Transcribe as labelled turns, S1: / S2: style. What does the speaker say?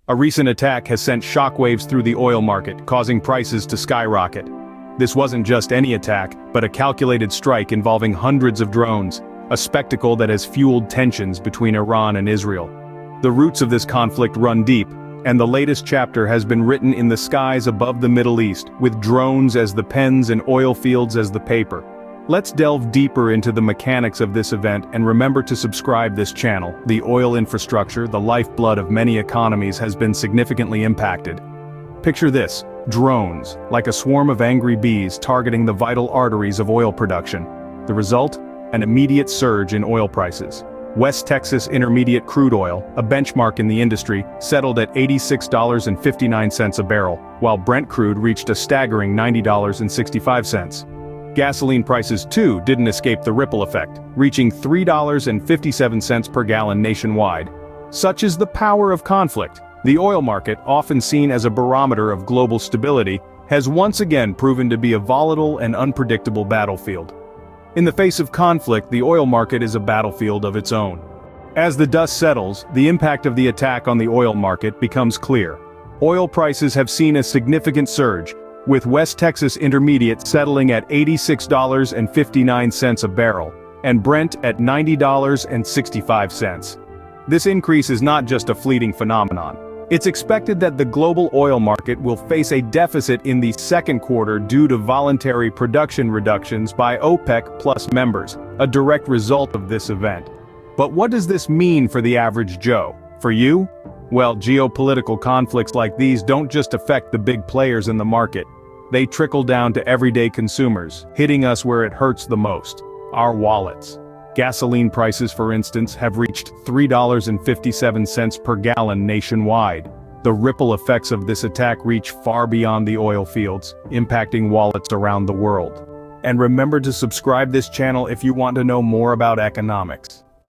S1: A recent attack has sent shockwaves through the oil market, causing prices to skyrocket. This wasn't just any attack, but a calculated strike involving hundreds of drones, a spectacle that has fueled tensions between Iran and Israel. The roots of this conflict run deep, and the latest chapter has been written in the skies above the Middle East, with drones as the pens and oil fields as the paper. Let's delve deeper into the mechanics of this event and remember to subscribe this channel. The oil infrastructure, the lifeblood of many economies, has been significantly impacted. Picture this, drones, like a swarm of angry bees targeting the vital arteries of oil production. The result? An immediate surge in oil prices. West Texas Intermediate crude oil, a benchmark in the industry, settled at $86.59 a barrel, while Brent crude reached a staggering $90.65. Gasoline prices too didn't escape the ripple effect, reaching $3.57 per gallon nationwide. Such is the power of conflict. The oil market, often seen as a barometer of global stability, has once again proven to be a volatile and unpredictable battlefield. In the face of conflict, the oil market is a battlefield of its own. As the dust settles, the impact of the attack on the oil market becomes clear. Oil prices have seen a significant surge, with West Texas Intermediate settling at $86.59 a barrel, and Brent at $90.65. This increase is not just a fleeting phenomenon. It's expected that the global oil market will face a deficit in the second quarter due to voluntary production reductions by OPEC Plus members, a direct result of this event. But what does this mean for the average Joe? For you? Well, geopolitical conflicts like these don't just affect the big players in the market. They trickle down to everyday consumers, hitting us where it hurts the most: our wallets. Gasoline prices, for instance, have reached $3.57 per gallon nationwide. The ripple effects of this attack reach far beyond the oil fields, impacting wallets around the world. And remember to subscribe this channel if you want to know more about economics.